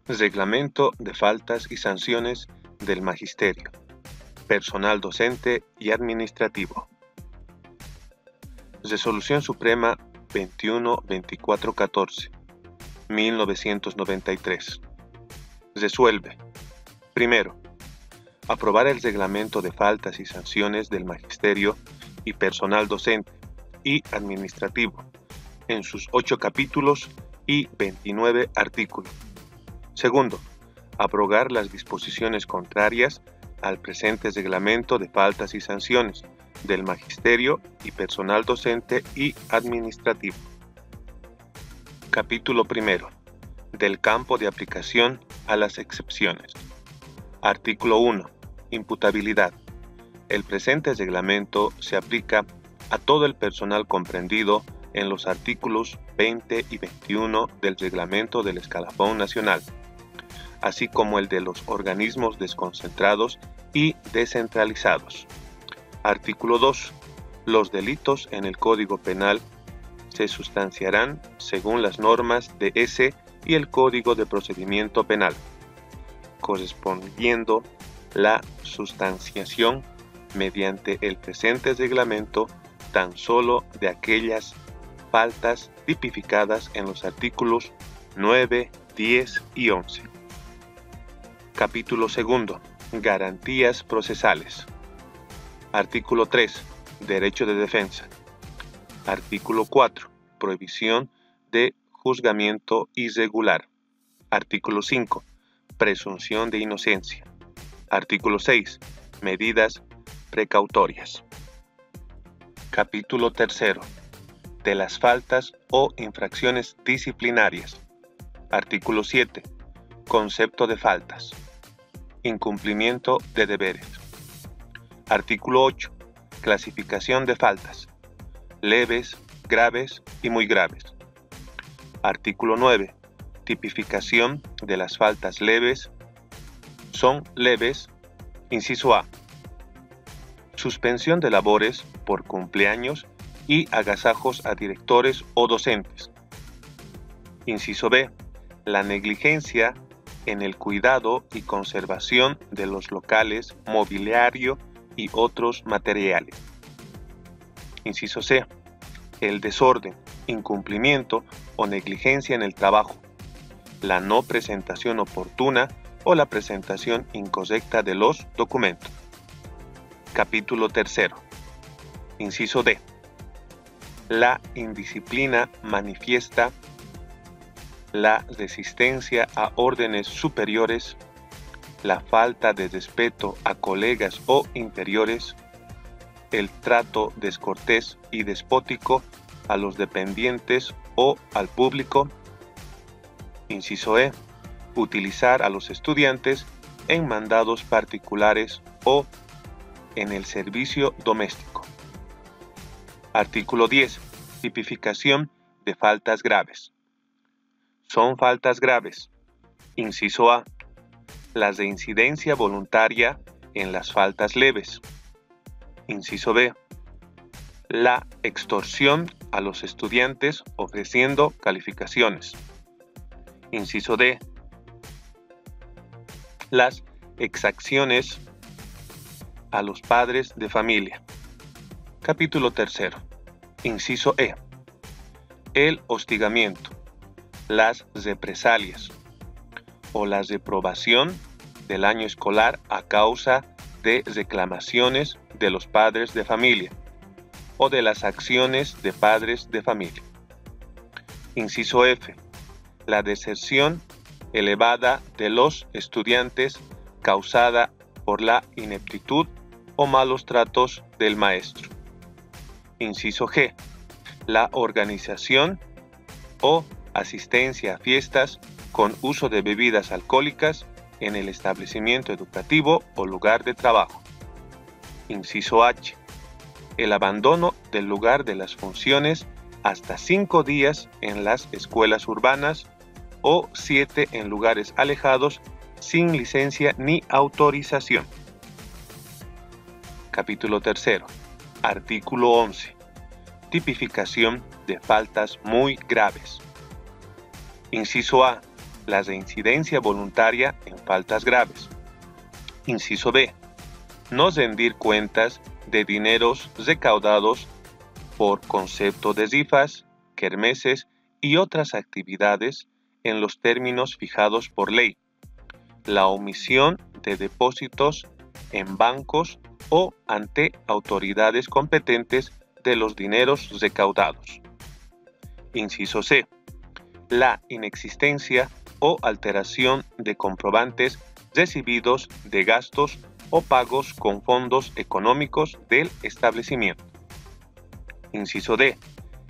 Reglamento de faltas y sanciones del Magisterio, personal docente y administrativo. Resolución Suprema 21-2414, 1993. Resuelve. Primero, aprobar el reglamento de faltas y sanciones del Magisterio y personal docente y administrativo en sus 8 capítulos y 29 artículos. Segundo, abrogar las disposiciones contrarias al presente reglamento de faltas y sanciones del Magisterio y personal docente y administrativo. Capítulo primero. Del campo de aplicación a las excepciones. Artículo 1. Imputabilidad. El presente reglamento se aplica a todo el personal comprendido en los artículos 20 y 21 del Reglamento del Escalafón Nacional, así como el de los organismos desconcentrados y descentralizados. Artículo 2. Los delitos en el Código Penal se sustanciarán según las normas de ese y el Código de Procedimiento Penal, correspondiendo la sustanciación mediante el presente reglamento tan solo de aquellas faltas tipificadas en los artículos 9, 10 y 11. Capítulo segundo. Garantías procesales. Artículo 3. Derecho de defensa. Artículo 4. Prohibición de juzgamiento irregular. Artículo 5. Presunción de inocencia. Artículo 6. Medidas precautorias. Capítulo 3. De las faltas o infracciones disciplinarias. Artículo 7. Concepto de faltas. Incumplimiento de deberes. Artículo 8. Clasificación de faltas. Leves, graves y muy graves. Artículo 9. Tipificación de las faltas leves. Son leves. Inciso A. Suspensión de labores por cumpleaños y agasajos a directores o docentes. Inciso B. La negligencia en el cuidado y conservación de los locales, mobiliario y otros materiales. Inciso C. El desorden, incumplimiento o negligencia en el trabajo, la no presentación oportuna o la presentación incorrecta de los documentos. Capítulo 3. Inciso D. La indisciplina manifiesta, la resistencia a órdenes superiores, la falta de respeto a colegas o inferiores, el trato descortés y despótico a los dependientes o al público. Inciso E. Utilizar a los estudiantes en mandados particulares o en el servicio doméstico. Artículo 10. Tipificación de faltas graves. Son faltas graves. Inciso A. Las de incidencia voluntaria en las faltas leves. Inciso B. La extorsión a los estudiantes ofreciendo calificaciones. Inciso D. Las exacciones a los padres de familia. Capítulo 3. Inciso E. El hostigamiento, las represalias o la reprobación del año escolar a causa de reclamaciones de los padres de familia o de las acciones de padres de familia. Inciso F. La deserción elevada de los estudiantes causada por la ineptitud o malos tratos del maestro. Inciso G. La organización o asistencia a fiestas con uso de bebidas alcohólicas en el establecimiento educativo o lugar de trabajo. Inciso H. El abandono del lugar de las funciones hasta 5 días en las escuelas urbanas o 7 en lugares alejados sin licencia ni autorización. Capítulo 3. Artículo 11. Tipificación de faltas muy graves. Inciso A. la reincidencia voluntaria en faltas graves. Inciso B. No rendir cuentas de dineros recaudados por concepto de rifas, kermeses y otras actividades en los términos fijados por ley. La omisión de depósitos en bancos o ante autoridades competentes de los dineros recaudados. Inciso C. La inexistencia o alteración de comprobantes recibidos de gastos o pagos con fondos económicos del establecimiento. Inciso D.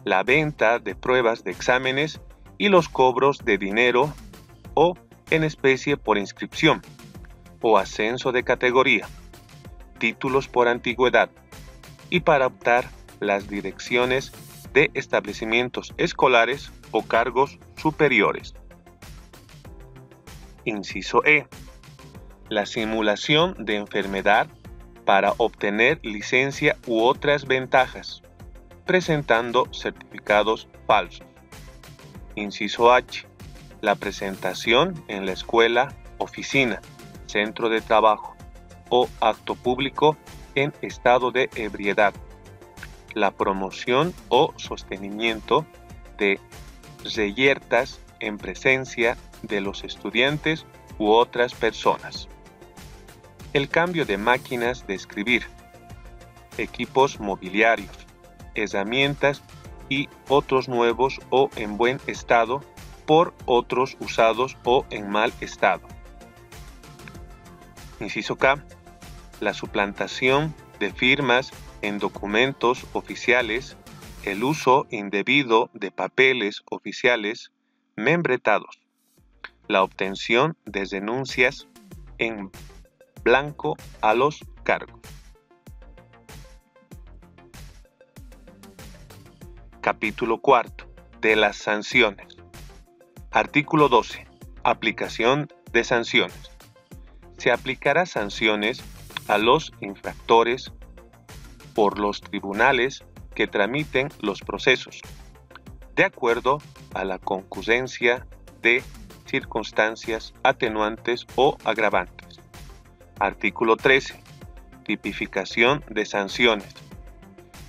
La venta de pruebas de exámenes y los cobros de dinero o en especie por inscripción o ascenso de categoría, títulos por antigüedad y para optar las direcciones de establecimientos escolares o cargos superiores. Inciso E. La simulación de enfermedad para obtener licencia u otras ventajas, presentando certificados falsos. Inciso H. La presentación en la escuela, oficina, centro de trabajo o acto público en estado de ebriedad. La promoción o sostenimiento de reyertas en presencia de los estudiantes u otras personas. El cambio de máquinas de escribir, equipos mobiliarios, herramientas y otros nuevos o en buen estado por otros usados o en mal estado. Inciso K. La suplantación de firmas en documentos oficiales, el uso indebido de papeles oficiales membretados, la obtención de renuncias en blanco a los cargos. Capítulo 4. De las sanciones. Artículo 12. Aplicación de sanciones. Se aplicará sanciones a los infractores por los tribunales que tramiten los procesos, de acuerdo a la concurrencia de circunstancias atenuantes o agravantes. Artículo 13. Tipificación de sanciones.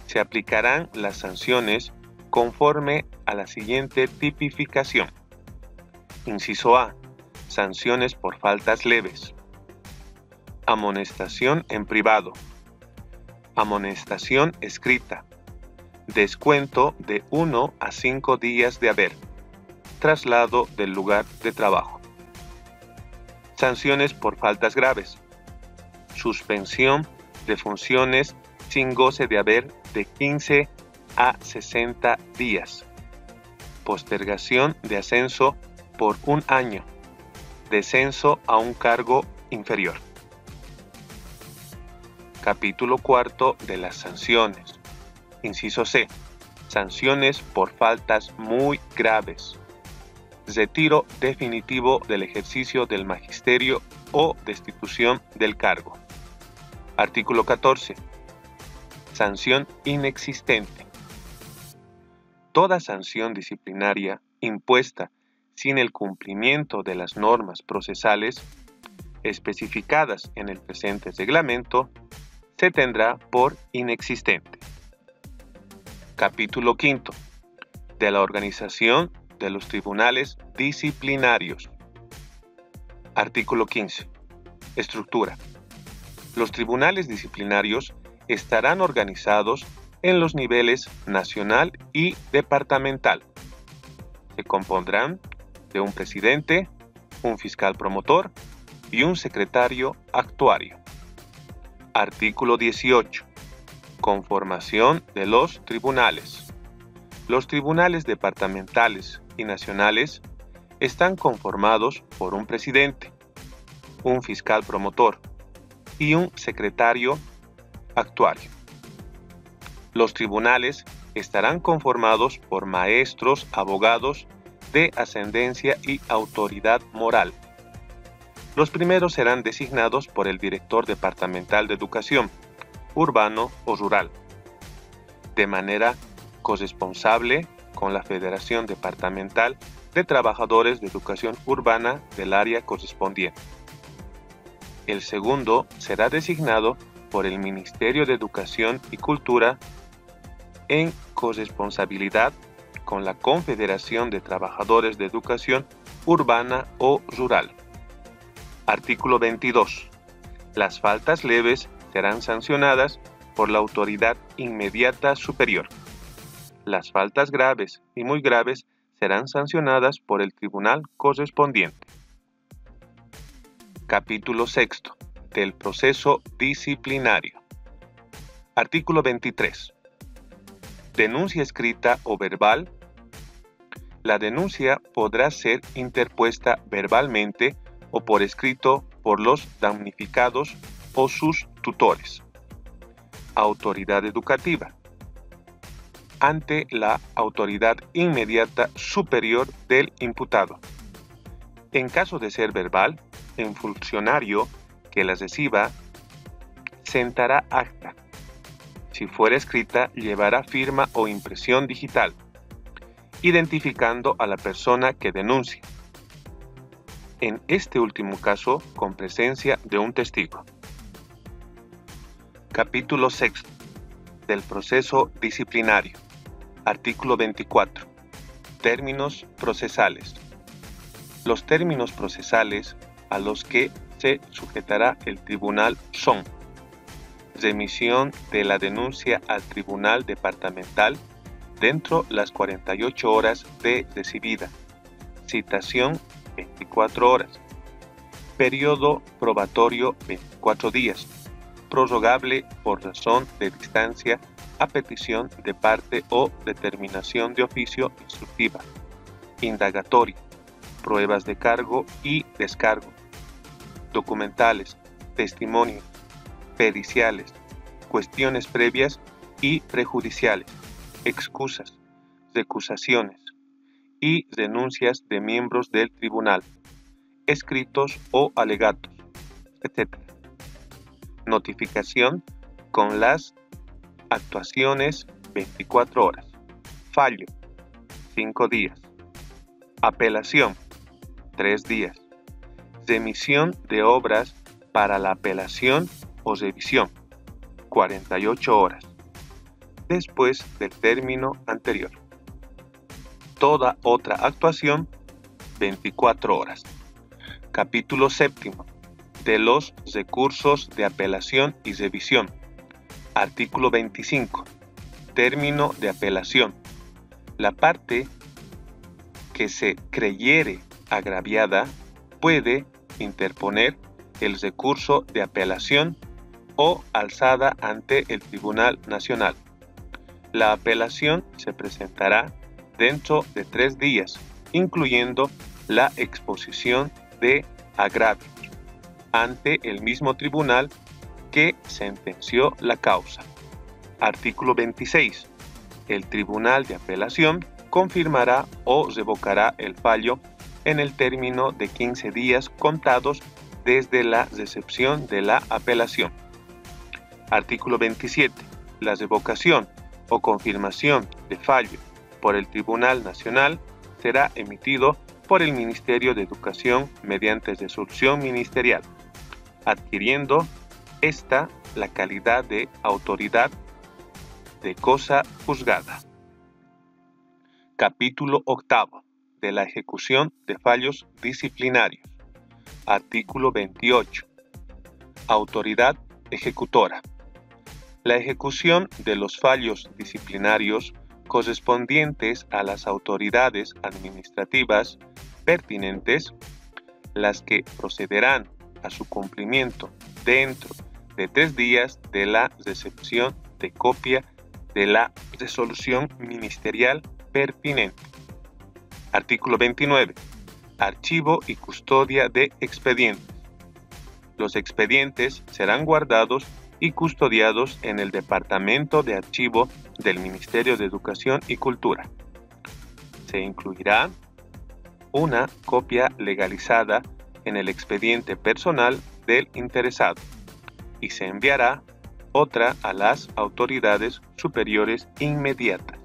Se aplicarán las sanciones conforme a la siguiente tipificación. Inciso A. Sanciones por faltas leves. Amonestación en privado. Amonestación escrita. Descuento de 1 a 5 días de haber. Traslado del lugar de trabajo. Sanciones por faltas graves. Suspensión de funciones sin goce de haber de 15 a 60 días. Postergación de ascenso por 1 año. Descenso a un cargo inferior. Capítulo 4 de las sanciones. Inciso C. Sanciones por faltas muy graves. Retiro definitivo del ejercicio del magisterio o destitución del cargo. Artículo 14. Sanción inexistente. Toda sanción disciplinaria impuesta sin el cumplimiento de las normas procesales especificadas en el presente reglamento se tendrá por inexistente. Capítulo 5. De la organización de los tribunales disciplinarios. Artículo 15. Estructura. Los tribunales disciplinarios estarán organizados en los niveles nacional y departamental. Se compondrán de un presidente, un fiscal promotor y un secretario actuario. Artículo 18. Conformación de los tribunales. Los tribunales departamentales y nacionales están conformados por un presidente, un fiscal promotor y un secretario actuario. Los tribunales estarán conformados por maestros, abogados de ascendencia y autoridad moral. Los primeros serán designados por el director departamental de educación, urbano o rural, de manera corresponsable con la Federación Departamental de trabajadores de educación urbana del área correspondiente. El segundo será designado por el Ministerio de Educación y Cultura en corresponsabilidad con la Confederación de Trabajadores de Educación Urbana o Rural. Artículo 22. Las faltas leves serán sancionadas por la autoridad inmediata superior. Las faltas graves y muy graves serán sancionadas por el tribunal correspondiente. Capítulo 6. Del proceso disciplinario. Artículo 23. Denuncia escrita o verbal. La denuncia podrá ser interpuesta verbalmente o por escrito por los damnificados o sus tutores. Autoridad educativa. Ante la autoridad inmediata superior del imputado. En caso de ser verbal, el funcionario que la reciba sentará acta. Si fuera escrita, llevará firma o impresión digital, identificando a la persona que denuncia. En este último caso, con presencia de un testigo. Capítulo 6. Del proceso disciplinario. Artículo 24. Términos procesales. Los términos procesales a los que se sujetará el tribunal son: remisión de la denuncia al tribunal departamental dentro las 48 horas de recibida, citación 24 horas, periodo probatorio 24 días, prorrogable por razón de distancia a petición de parte o determinación de oficio instructiva, indagatoria, pruebas de cargo y descargo, documentales, testimonios, periciales, cuestiones previas y prejudiciales, excusas, recusaciones y renuncias de miembros del tribunal, escritos o alegatos, etc. Notificación con las actuaciones 24 horas. Fallo 5 días. Apelación 3 días. Remisión de obras para la apelación o revisión 48 horas. Después del término anterior. Toda otra actuación 24 horas. Capítulo 7. De los recursos de apelación y revisión. Artículo 25. Término de apelación. La parte que se creyere agraviada puede interponer el recurso de apelación o alzada ante el Tribunal Nacional. La apelación se presentará dentro de 3 días, incluyendo la exposición de agravios ante el mismo tribunal que sentenció la causa. Artículo 26. El Tribunal de Apelación confirmará o revocará el fallo en el término de 15 días contados desde la recepción de la apelación. Artículo 27. La revocación o confirmación de fallo por el Tribunal Nacional será emitido por el Ministerio de Educación mediante resolución ministerial, adquiriendo esta la calidad de autoridad de cosa juzgada. Capítulo 8. De la ejecución de fallos disciplinarios. Artículo 28. Autoridad ejecutora. La ejecución de los fallos disciplinarios correspondientes a las autoridades administrativas pertinentes, las que procederán a su cumplimiento dentro de 3 días de la recepción de copia de la resolución ministerial pertinente. Artículo 29. Archivo y custodia de expedientes. Los expedientes serán guardados y custodiados en el Departamento de Archivo del Ministerio de Educación y Cultura. Se incluirá una copia legalizada en el expediente personal del interesado y se enviará otra a las autoridades superiores inmediatas.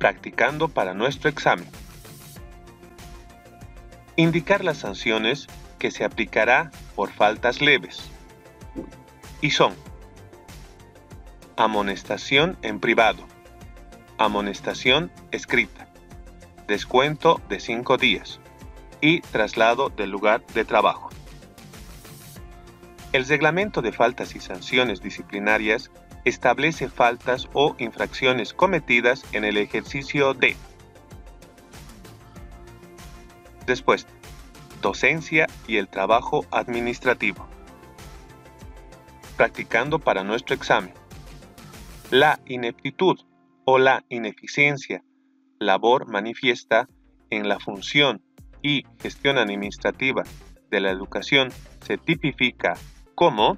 Practicando para nuestro examen. Indicar las sanciones que se aplicará por faltas leves. Y son: amonestación en privado, amonestación escrita, descuento de 5 días y traslado del lugar de trabajo. El Reglamento de Faltas y Sanciones Disciplinarias establece faltas o infracciones cometidas en el ejercicio de. Respuesta: docencia y el trabajo administrativo. Practicando para nuestro examen. La ineptitud o la ineficiencia, labor manifiesta en la función y gestión administrativa de la educación se tipifica como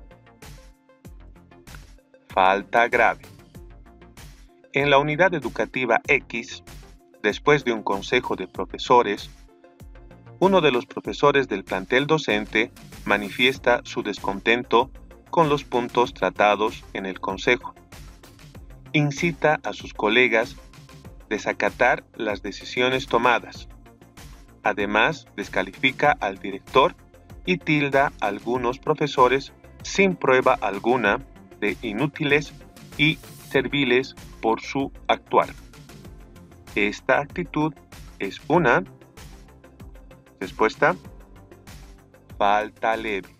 falta grave. En la unidad educativa X, después de un consejo de profesores, uno de los profesores del plantel docente manifiesta su descontento con los puntos tratados en el consejo. Incita a sus colegas a desacatar las decisiones tomadas. Además, descalifica al director y tilda a algunos profesores sin prueba alguna de inútiles y serviles por su actuar. Esta actitud es una respuesta: falta leve.